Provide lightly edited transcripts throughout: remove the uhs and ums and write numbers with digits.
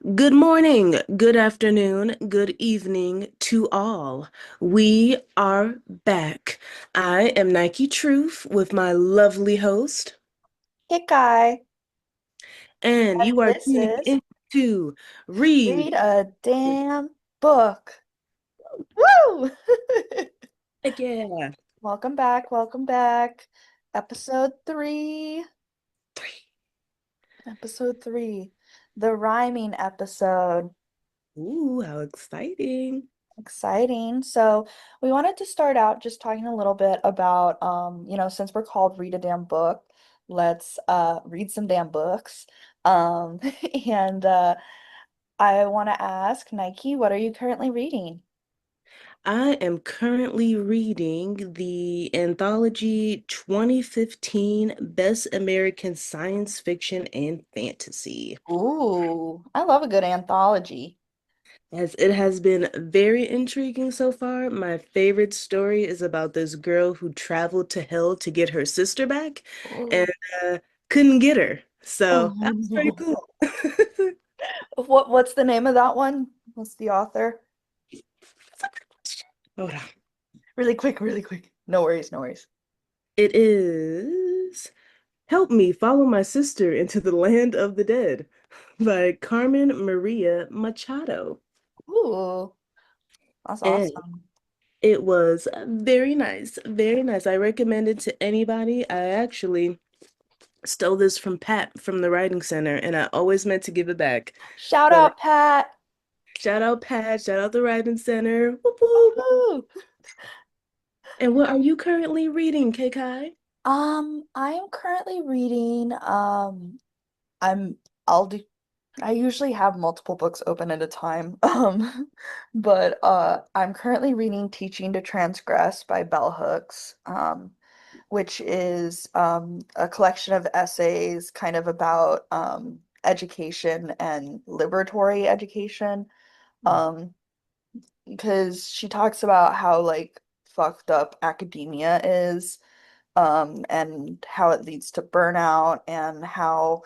Good morning, good afternoon, good evening to all. We are back. I am Nike Truth with my lovely host, Kekai, and you are this tuning is into Read. Read a Damn Book. Woo! Yeah. Welcome back, welcome back. Episode three. Three. Episode three. The rhyming episode. Ooh, how exciting. Exciting. So we wanted to start out just talking a little bit about since we're called Read a Damn Book, let's read some damn books. Um and I want to ask Nike, what are you currently reading? I am currently reading the anthology 2015 Best American Science Fiction and Fantasy. Ooh, I love a good anthology. As it has been very intriguing so far. My favorite story is about this girl who traveled to hell to get her sister back and Oh, uh, couldn't get her. So oh that was pretty no. cool. What's the name of that one? What's the author? Hold on. Really quick, really quick. No worries, no worries. It is Help Me Follow My Sister into the Land of the Dead by Carmen Maria Machado. Ooh, that's And awesome. it was very nice, very nice. I recommend it to anybody. I actually stole this from Pat from the Writing Center, and I always meant to give it back. Shout But out, Pat. shout out Pat, shout out the Writing Center. Whoop, whoop. Woohoo. And what are you currently reading, Kekai? I am currently reading, I'm I'll do I usually have multiple books open at a time. But I'm currently reading Teaching to Transgress by Bell Hooks, which is a collection of essays kind of about education and liberatory education. Um, because she talks about how like fucked up academia is, and how it leads to burnout and how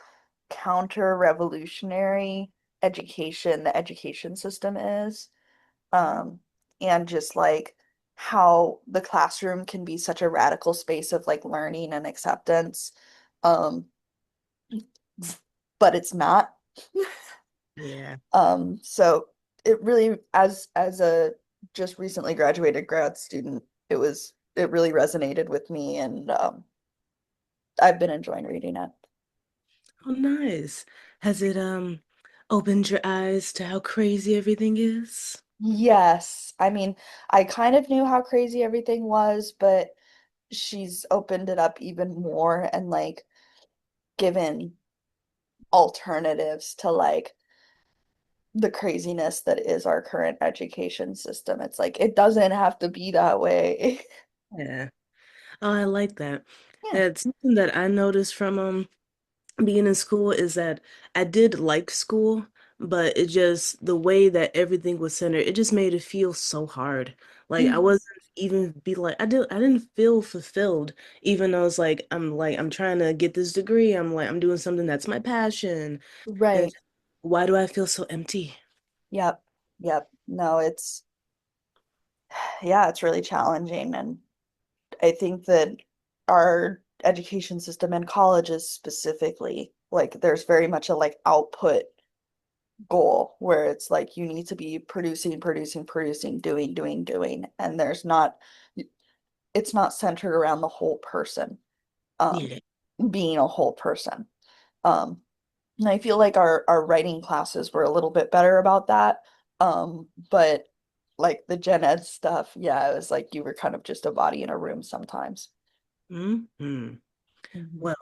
counter-revolutionary the education system is. Um, and just like how the classroom can be such a radical space of like learning and acceptance. Um, but it's not. Yeah. So it really, as a just recently graduated grad student, it really resonated with me, and I've been enjoying reading it. Oh, nice. Has it opened your eyes to how crazy everything is? Yes, I mean, I kind of knew how crazy everything was, but she's opened it up even more and like given alternatives to like the craziness that is our current education system. It's like it doesn't have to be that way. Yeah. Oh, I like that. Yeah. That's something that I noticed from being in school is that I did like school, but it just the way that everything was centered, it just made it feel so hard. Like I Mhm. wasn't even be like I didn't feel fulfilled, even though it's like I'm trying to get this degree. I'm doing something that's my passion. And Right. why do I feel so empty? Yep. Yep. No, yeah, it's really challenging. And I think that our education system and colleges specifically, like there's very much a like output goal where it's like you need to be producing, producing, producing, doing, doing, doing. And it's not centered around the whole person, um, Yeah. being a whole person. Um, and I feel like our writing classes were a little bit better about that. But like the gen ed stuff, yeah, it was like you were kind of just a body in a room sometimes. Hmm. Mhm. Well,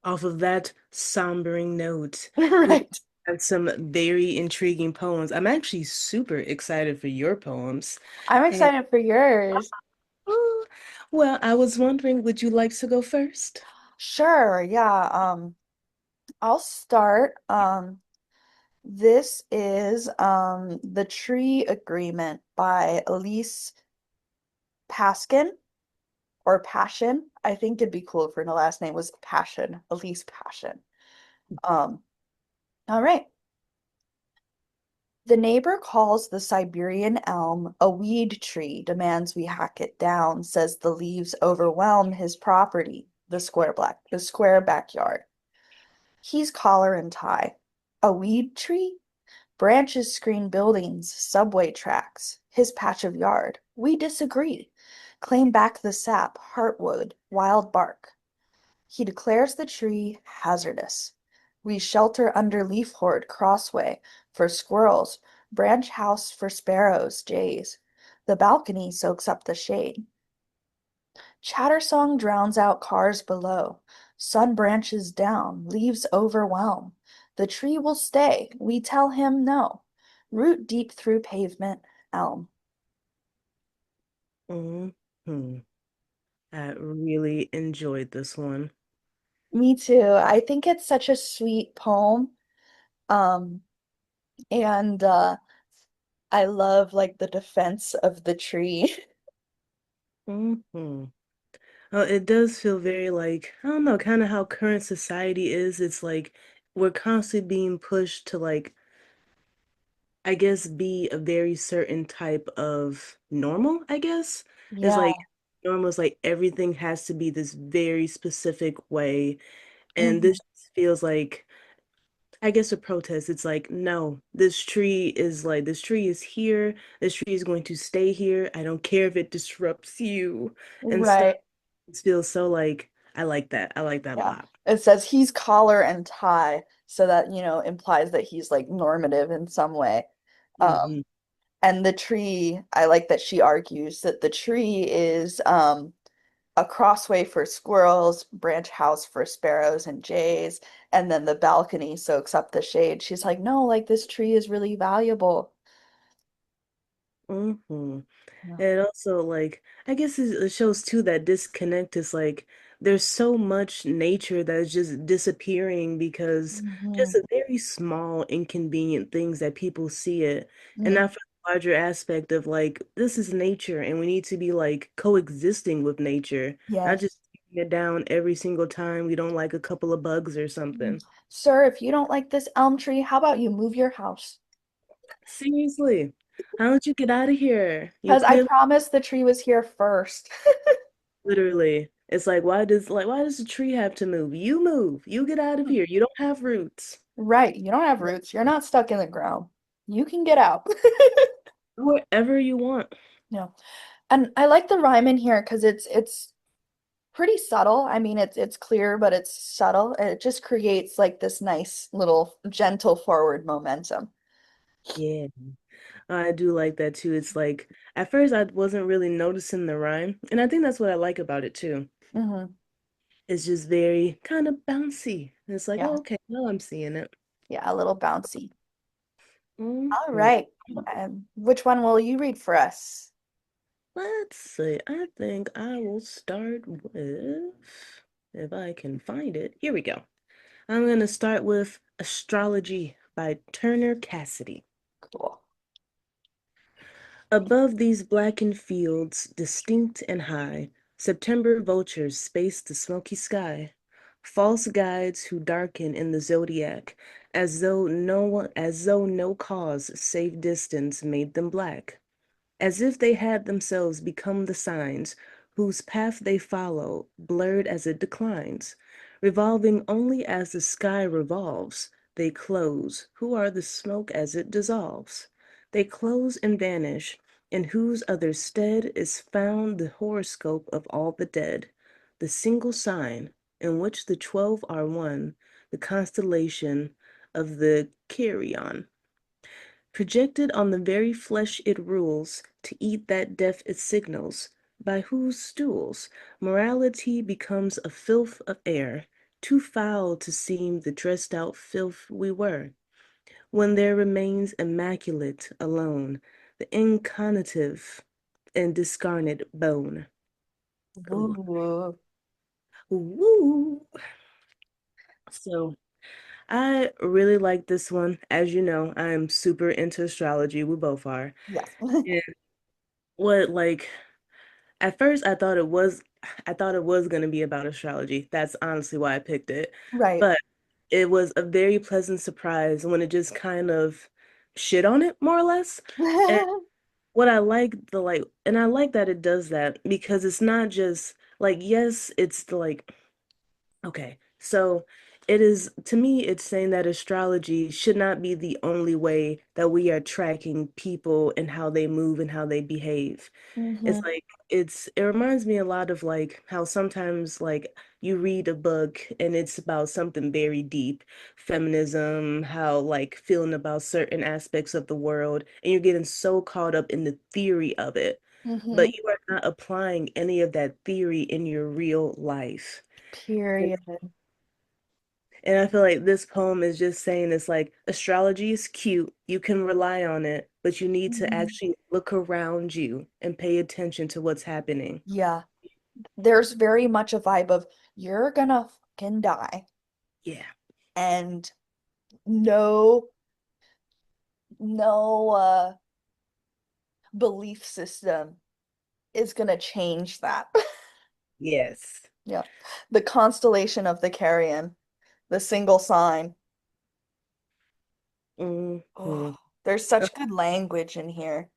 off of that sombering note, we Right. have some very intriguing poems. I'm actually super excited for your poems. I'm And excited for yours. oh, well, I was wondering, would you like to go first? Sure, yeah. I'll start. This is The Tree Agreement by Elise Paskin or Passion. I think it'd be cool if her last name was Passion, Elise Passion. Um, all right. The neighbor calls the Siberian elm a weed tree, demands we hack it down, says the leaves overwhelm his property, the square backyard. He's collar and tie. A weed tree? Branches screen buildings, subway tracks, his patch of yard. We disagree. Claim back the sap, heartwood, wild bark. He declares the tree hazardous. We shelter under leaf hoard crossway for squirrels, branch house for sparrows, jays. The balcony soaks up the shade. Chatter song drowns out cars below. Sun branches down, leaves overwhelm. The tree will stay. We tell him no. Root deep through pavement, elm. Hmm. I really enjoyed this one. Me too. I think it's such a sweet poem. Um, and I love like the defense of the tree. Hmm. It does feel very like, I don't know, kind of how current society is. It's like we're constantly being pushed to like, I guess, be a very certain type of normal, I guess. It's like Yeah. normal is like everything has to be this very specific way. And Mhm. this feels like, I guess, a protest. It's like, no, this tree is here. This tree is going to stay here. I don't care if it disrupts you and stuff. Right. It feels so like, I like that. I like that a Yeah. lot. It says he's collar and tie, so that, implies that he's like normative in some way. Hmm. And the tree, I like that she argues that the tree is a crossway for squirrels, branch house for sparrows and jays, and then the balcony soaks up the shade. She's like, no, like this tree is really valuable. Hmm. Yeah. And also, like, I guess it shows too that disconnect is like there's so much nature that is just disappearing because Hmm. just a very small, inconvenient things that people see it, and Mm. not for the larger aspect of like this is nature and we need to be like coexisting with nature, not Yes. just taking it down every single time we don't like a couple of bugs or Mm. something. Sir, if you don't like this elm tree, how about you move your house? Seriously, how don't you get out of here? You Because I clearly. promised the tree was here first. Literally. It's like why does the tree have to move? You move. You get out of here. You don't have roots. Right, you don't have roots. You're not stuck in the ground. You can get out. Go wherever you want. No. And I like the rhyme in here because it's pretty subtle. I mean, it's clear, but it's subtle. And it just creates like this nice little gentle forward momentum. Yeah. I do like that too. It's like at first I wasn't really noticing the rhyme, and I think that's what I like about it too. Hmm. It's just very kind of bouncy. It's like, Yeah. oh, okay, now I'm seeing it. Yeah, a little bouncy. All Mhm. right. Which one will you read for us? Let's see. I think I will start with, if I can find it. Here we go. I'm going to start with Astrology by Turner Cassidy. Cool. Above these blackened fields, distinct and high, September vultures space the smoky sky. False guides who darken in the zodiac, as though no cause save distance made them black. As if they had themselves become the signs, whose path they follow, blurred as it declines. Revolving only as the sky revolves, they close, who are the smoke as it dissolves. They close and vanish, in whose other stead is found the horoscope of all the dead, the single sign, in which the 12 are one, the constellation of the Carrion. Projected on the very flesh it rules, to eat that death it signals, by whose stools morality becomes a filth of air, too foul to seem the dressed out filth we were, when there remains immaculate alone, the incarnative and discarnate bone. Ooh. Ooh. Woo. So I really like this one. As you know, I am super into astrology. We both are. Yes. And what like at first I thought it was gonna be about astrology. That's honestly why I picked it. Right. But it was a very pleasant surprise when it just kind of shit on it more or less. And what I like the like and I like that it does that because it's not just like yes, it's the like okay. So it is to me it's saying that astrology should not be the only way that we are tracking people and how they move and how they behave. It's Hmm. like it reminds me a lot of like how sometimes like you read a book and it's about something very deep, feminism, how like feeling about certain aspects of the world, and you're getting so caught up in the theory of it, Hmm. but you are not applying any of that theory in your real life. And, Period. and I feel like this poem is just saying it's like astrology is cute, you can rely on it, but you need to Mhm. actually look around you and pay attention to what's happening. Yeah, there's very much a vibe of you're gonna fucking die, Yeah. and no, no belief system is gonna change that. Yes. Yeah. The constellation of the carrion, the single sign. Oh, Hmm. there's such good language in here.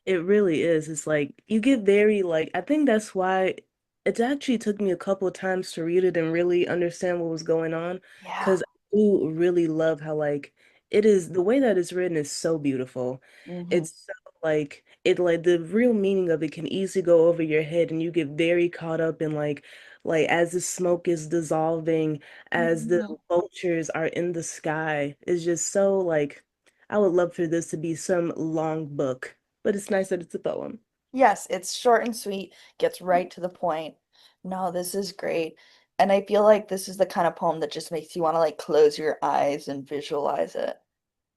It really is. It's like you get very like I think that's why it actually took me a couple of times to read it and really understand what was going on Yeah. because I do really love how like it is the way that it's written is so beautiful. Hmm. It's so like the real meaning of it can easily go over your head and you get very caught up in like as the smoke is dissolving, as the Hmm. vultures are in the sky. It's just so like I would love for this to be some long book. But it's nice that it's a poem. Yes, it's short and sweet, gets right to the point. No, this is great. And I feel like this is the kind of poem that just makes you want to like close your eyes and visualize it.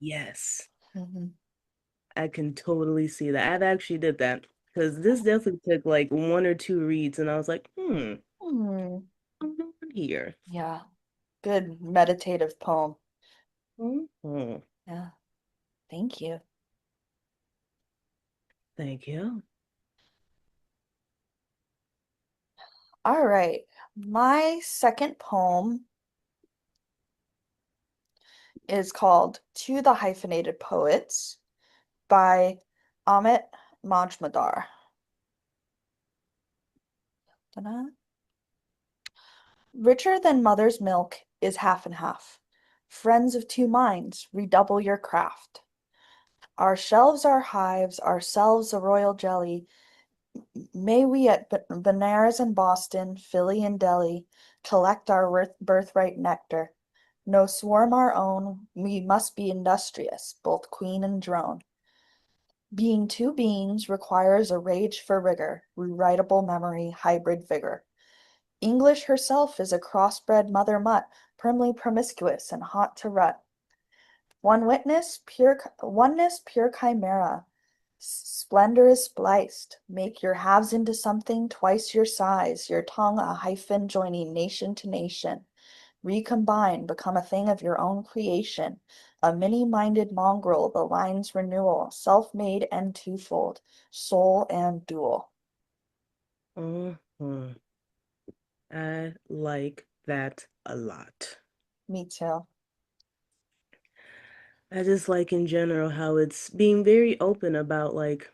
Yes, Hmm. I can totally see that. I've actually did that because this definitely took like one or two reads, and I was like, Hmm. I'm going here. Yeah, good meditative poem. Hmm. Yeah, thank you. Thank you. All right. My second poem is called To the Hyphenated Poets by Amit Majmudar. Ta-da. Richer than mother's milk is half and half. Friends of two minds, redouble your craft. Our shelves are hives, ourselves a royal jelly. May we at Benares and Boston, Philly and Delhi, collect our birthright nectar. No swarm our own, we must be industrious, both queen and drone. Being two beings requires a rage for rigor, rewritable memory, hybrid vigor. English herself is a crossbred mother mutt, primly promiscuous and hot to rut. Oneness, pure chimera. Splendor is spliced. Make your halves into something twice your size, your tongue a hyphen joining nation to nation. Recombine, become a thing of your own creation. A many-minded mongrel, the line's renewal, self-made and twofold, soul and dual. Hmm. I like that a lot. Me too. I just like in general how it's being very open about like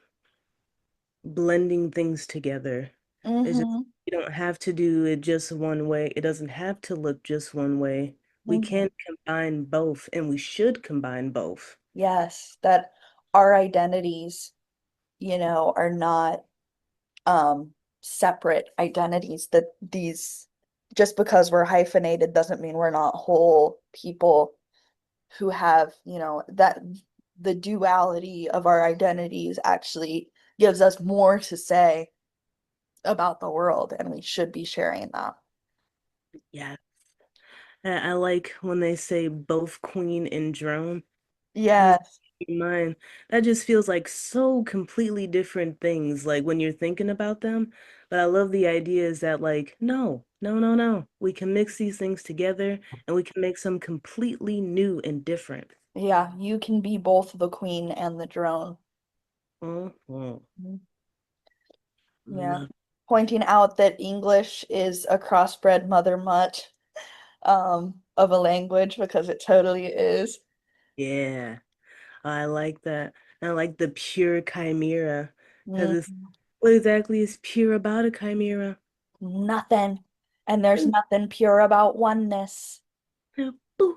blending things together. It's just, Mm-hmm. you don't have to do it just one way. It doesn't have to look just one way. We Mm-hmm. can combine both, and we should combine both. Yes, that our identities, are not separate identities, that these just because we're hyphenated doesn't mean we're not whole people who have, that the duality of our identities actually gives us more to say about the world, and we should be sharing that. Yeah. I like when they say both queen and drone, because Yes. in mine, that just feels like so completely different things, like when you're thinking about them. But I love the idea is that like, no, no, no, no. We can mix these things together and we can make some completely new and different. Yeah, you can be both the queen and the drone. Mhm. Mhm. Yeah. Love, Pointing out that English is a crossbred mother mutt of a language because it totally is. yeah. I like that. And I like the pure chimera because Mm, it's what exactly is pure about a chimera? nothing. And there's Ooh, nothing pure about oneness. yeah, boo,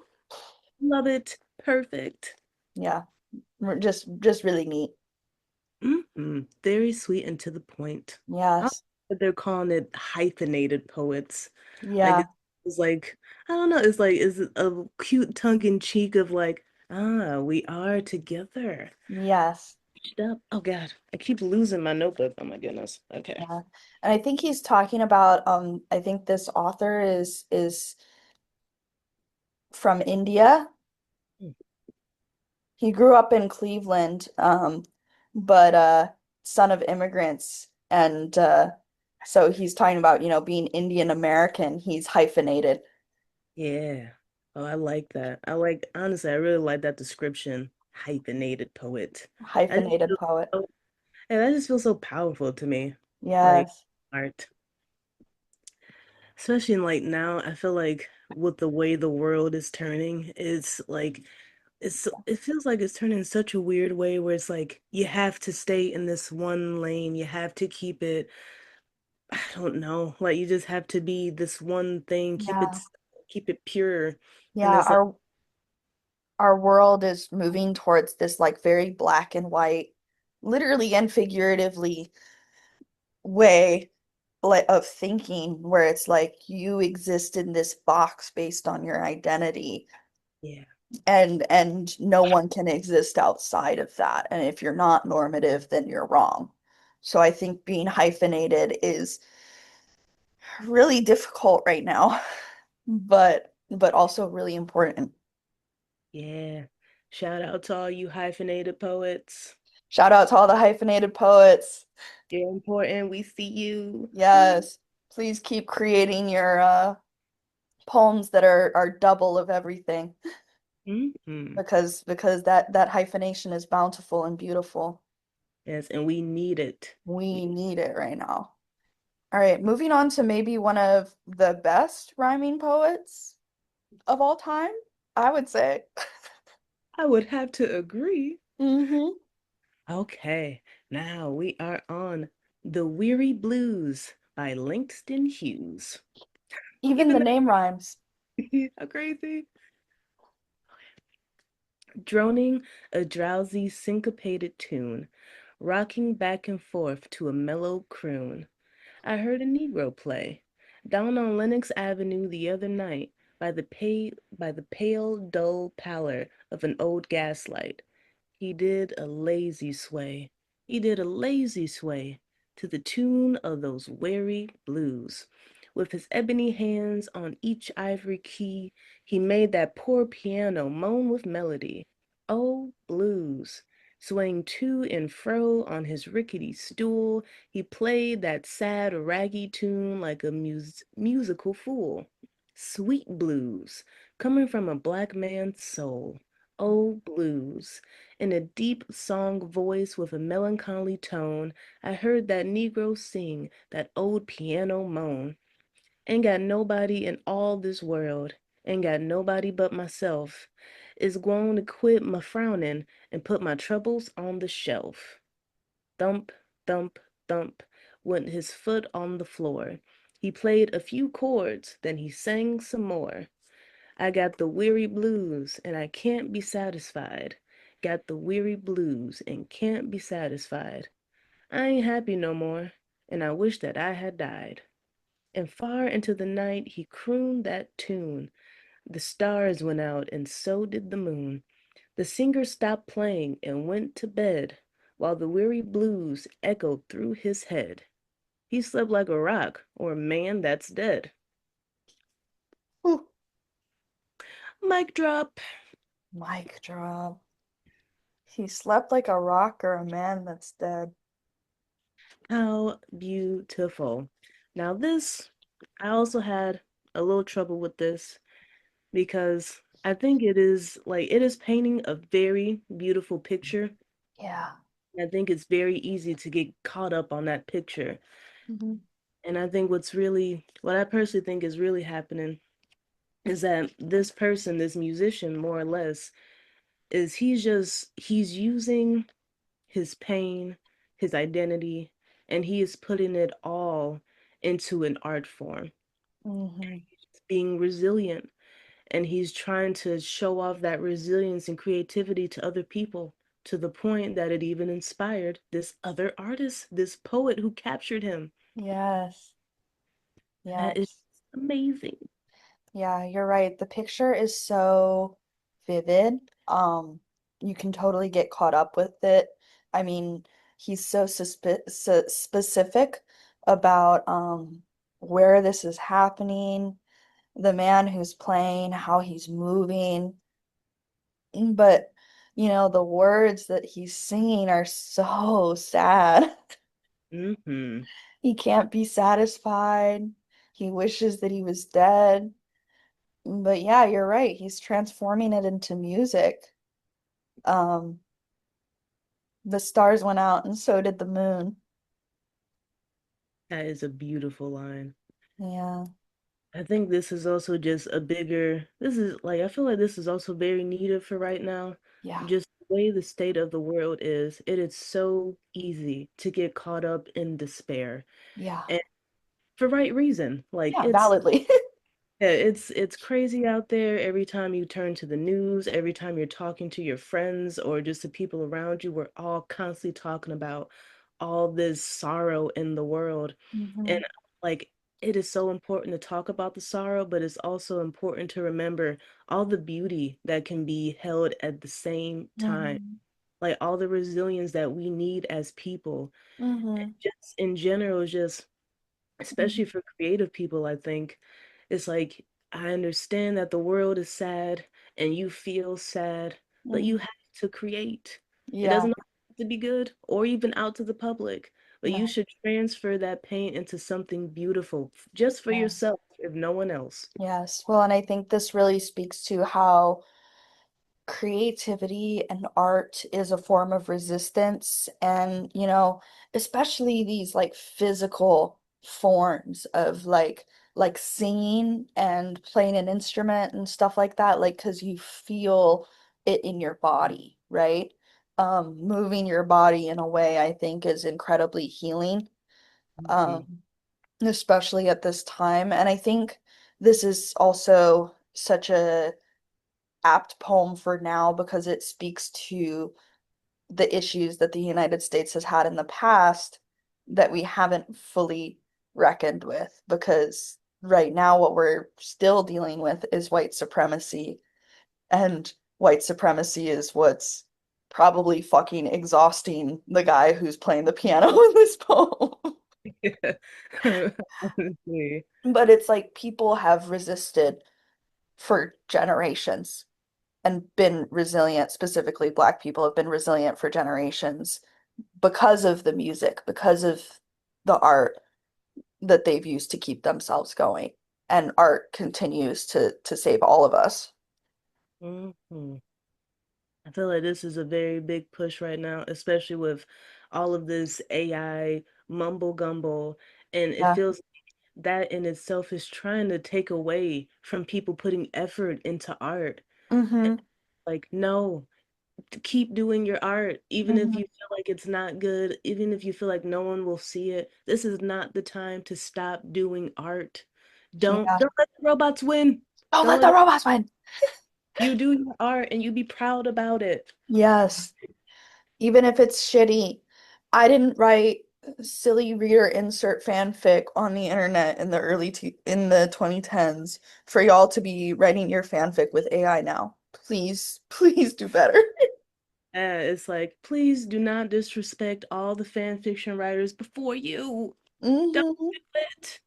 love it. Perfect. Yeah, just really neat. Very sweet and to the point. I like Yes. that they're calling it hyphenated poets. Like Yeah. it's like I don't know, it's like is it a cute tongue in cheek of like, we are together. Yes. Up. Oh God, I keep losing my notebook. Oh my goodness. Okay. Yeah. And I think he's talking about I think this author is from India. He grew up in Cleveland, but son of immigrants and so he's talking about, being Indian American. He's hyphenated. Yeah. Oh, I like that. I like honestly, I really like that description. Hyphenated poet. I just Hyphenated feel poet. so, and that just feels so powerful to me. Like Yes. art. Especially in like now, I feel like with the way the world is turning, it's like it feels like it's turning in such a weird way where it's like you have to stay in this one lane. You have to keep it, I don't know, like you just have to be this one thing, Yeah. keep it pure. And Yeah, it's like, our world is moving towards this like very black and white, literally and figuratively way like of thinking where it's like you exist in this box based on your identity yeah, and no one can exist outside of that. And if you're not normative, then you're wrong. So I think being hyphenated is really difficult right now, but also really important. yeah. Shout out to all you hyphenated poets. Shout out to all the hyphenated poets. You're important. We see you. Yes. Please keep creating your poems that are double of everything Hmm. because that hyphenation is bountiful and beautiful. Yes, and we need it. We need it right now. All right, moving on to maybe one of the best rhyming poets of all time, I would say. I would have to agree. Hmm. Okay, now we are on The Weary Blues by Langston Hughes. Even the Even name rhymes. that, how crazy. Droning a drowsy syncopated tune, rocking back and forth to a mellow croon. I heard a Negro play down on Lenox Avenue the other night by the pale, dull pallor of an old gaslight. He did a lazy sway. He did a lazy sway to the tune of those weary blues. With his ebony hands on each ivory key, he made that poor piano moan with melody. Oh, blues! Swaying to and fro on his rickety stool, he played that sad, raggy tune like a musical fool. Sweet blues, coming from a black man's soul. Oh, blues. In a deep song voice with a melancholy tone, I heard that Negro sing, that old piano moan. Ain't got nobody in all this world, ain't got nobody but myself, is gwine to quit my frowning and put my troubles on the shelf. Thump, thump, thump went his foot on the floor. He played a few chords, then he sang some more. I got the weary blues and I can't be satisfied. Got the weary blues and can't be satisfied. I ain't happy no more, and I wish that I had died. And far into the night he crooned that tune. The stars went out and so did the moon. The singer stopped playing and went to bed, while the weary blues echoed through his head. He slept like a rock or a man that's dead. Ooh, Mic drop. mic drop. He slept like a rock or a man that's dead. How beautiful. Now, this, I also had a little trouble with this because I think it is painting a very beautiful picture. Yeah. I think it's very easy to get caught up on that picture. Hmm. And I think what I personally think is really happening is that this person, this musician, more or less, is he's using his pain, his identity, and he is putting it all into an art form. Hmm. He's being resilient, and he's trying to show off that resilience and creativity to other people to the point that it even inspired this other artist, this poet who captured him. Yes. That is Yes. amazing. Yeah, you're right. The picture is so vivid. You can totally get caught up with it. I mean, he's so specific about where this is happening, the man who's playing, how he's moving. But, the words that he's singing are so sad. Hmm. He can't be satisfied. He wishes that he was dead. But yeah, you're right. He's transforming it into music. Um, the stars went out and so did the moon. That is a beautiful line. Yeah. I think this is also just a bigger, this is like, I feel like this is also very needed for right now. Yeah. Just the way the state of the world is, it is so easy to get caught up in despair. Yeah. And for right reason. Like Yeah, it's validly. yeah, it's crazy out there every time you turn to the news, every time you're talking to your friends or just the people around you, we're all constantly talking about all this sorrow in the world. And Hmm. like it is so important to talk about the sorrow, but it's also important to remember all the beauty that can be held at the same time. Hmm. Like all the resilience that we need as people. Hmm. Just in general, just especially for creative people, I think it's like I understand that the world is sad and you feel sad, but you Hmm. have to create. It Yeah. doesn't have to be good or even out to the public, but you No. should transfer that pain into something beautiful just for Yes. yourself, if no one else. Yes. Well, and I think this really speaks to how creativity and art is a form of resistance, and especially these like physical forms of like singing and playing an instrument and stuff like that, like because you feel it in your body, right? Moving your body in a way I think is incredibly healing, Mhm. um especially at this time. And I think this is also such a apt poem for now because it speaks to the issues that the United States has had in the past that we haven't fully reckoned with. Because right now, what we're still dealing with is white supremacy, and white supremacy is what's probably fucking exhausting the guy who's playing the piano in this poem. Honestly. But it's like people have resisted for generations and been resilient, specifically Black people have been resilient for generations because of the music, because of the art that they've used to keep themselves going. And art continues to save all of us. Mhm. I feel like this is a very big push right now, especially with all of this AI mumble gumble. And it Yeah. feels that in itself is trying to take away from people putting effort into art. And Mm-hmm. like, no, keep doing your art, even if Mm-hmm. you feel like it's not good, even if you feel like no one will see it. This is not the time to stop doing art. Yeah. Don't let the robots win. Don't Don't let let the it, robots win. you do your art and you be proud about it. Yes. Even if it's shitty. I didn't write silly reader insert fanfic on the internet in the 2010s for y'all to be writing your fanfic with AI now. Please, please do better. It's like, please do not disrespect all the fan fiction writers before you. Don't Hmm. do it.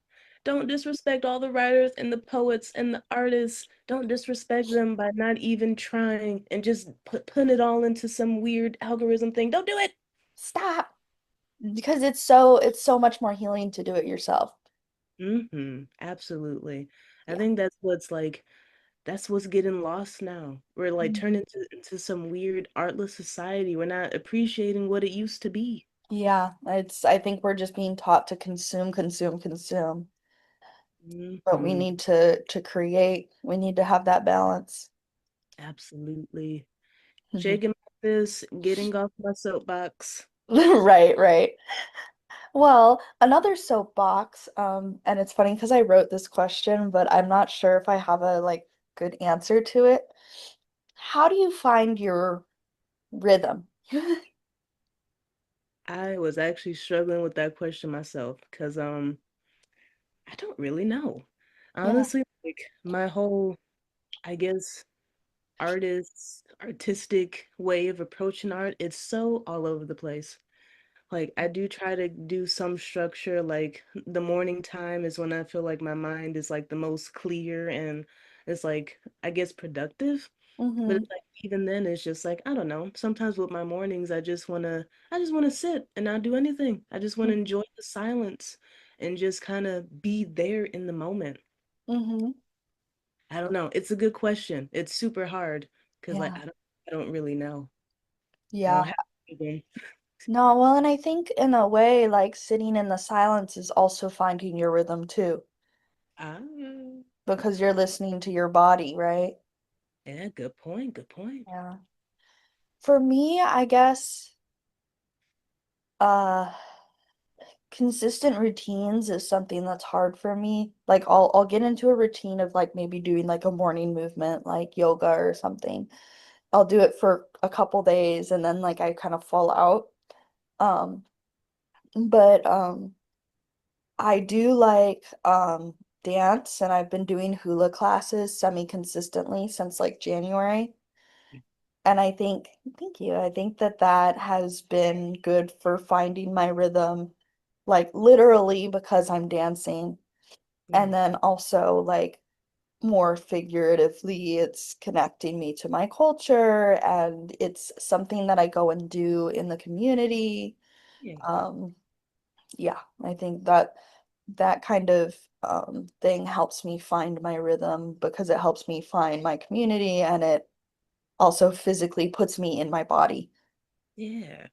Don't disrespect all the writers and the poets and the artists. Don't disrespect them by not even trying and just putting it all into some weird algorithm thing. Don't do it. Stop. Because it's so much more healing to do it yourself. Absolutely. I Yeah. think that's what's like, that's what's getting lost now. We're like Mhm. turning into some weird artless society. We're not appreciating what it used to be. Yeah, I think we're just being taught to consume, consume, consume. But we Hmm. need to create. We need to have that balance. Absolutely. shaking my fist, getting off my soapbox. Right, right. Well, another soapbox, and it's funny because I wrote this question, but I'm not sure if I have a like good answer to it. How do you find your rhythm? I was actually struggling with that question myself because I don't really know. Yeah. Honestly, like my whole, I guess, artistic way of approaching art, it's so all over the place. Like I do try to do some structure, like the morning time is when I feel like my mind is like the most clear and it's like I guess productive. But Mm-hmm. it's like even then it's just like I don't know. Sometimes with my mornings I just wanna sit and not do anything. I just wanna enjoy the silence and just kind of be there in the moment. Mm-hmm. I don't know. It's a good question. It's super hard because like Yeah. I don't really know. I Yeah. don't have anything. No, well, and I think in a way, like sitting in the silence is also finding your rhythm too, Ah, because you're listening to your body, right? yeah, good point. Good point. Yeah. For me, I guess, uh, consistent routines is something that's hard for me. Like I'll get into a routine of like maybe doing like a morning movement, like yoga or something. I'll do it for a couple days and then like I kind of fall out. Um, but I do like dance and I've been doing hula classes semi-consistently since like January. And I think, thank you. I think that that has been good for finding my rhythm, like literally because I'm dancing. And Yeah. then also like more figuratively, it's connecting me to my culture and it's something that I go and do in the community. Yeah. Um, yeah, I think that that kind of thing helps me find my rhythm because it helps me find my community and it also physically puts me in my body. Yeah.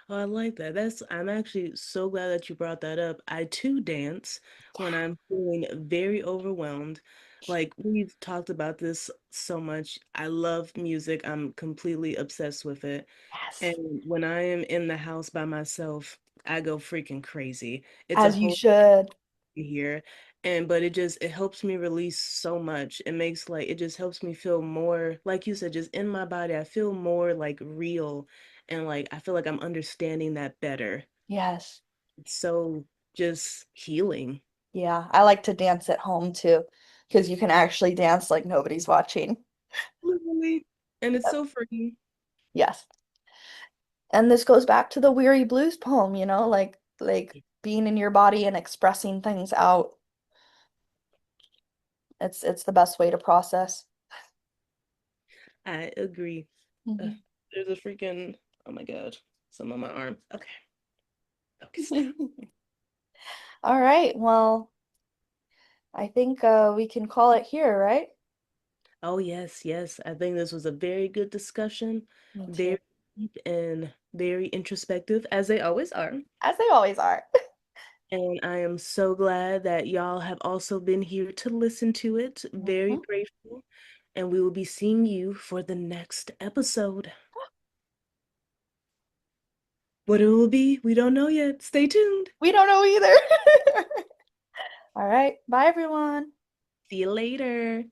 Oh, I like that. I'm actually so glad that you brought that up. I too dance when Yeah. I'm feeling very overwhelmed. Like we've talked about this so much. I love music. I'm completely obsessed with it. Yes. And when I am in the house by myself, I go freaking crazy. It's a As you whole should. here. And but it helps me release so much. It just helps me feel more, like you said, just in my body. I feel more like real and like I feel like I'm understanding that better. Yes. It's so just healing. Yeah. I like to dance at home too, because you can actually dance like nobody's watching. Literally. And it's Yep. so free. Yes. And this goes back to the Weary Blues poem, like being in your body and expressing things out. It's the best way to process. I agree. Ugh, Mhm. there's a freaking, oh my God, some on my arm. Okay. Okay, stop. All right. Well, I think we can call it here, right? Oh, yes, yes. I think this was a very good discussion, Me too. very deep and very introspective, as they always are. As they always are. And I am so glad that y'all have also been here to listen to it. Very Mhm. grateful. And we will be seeing you for the next episode. What it will be, we don't know yet. Stay tuned. We don't know either. All right. Bye, everyone. See you later.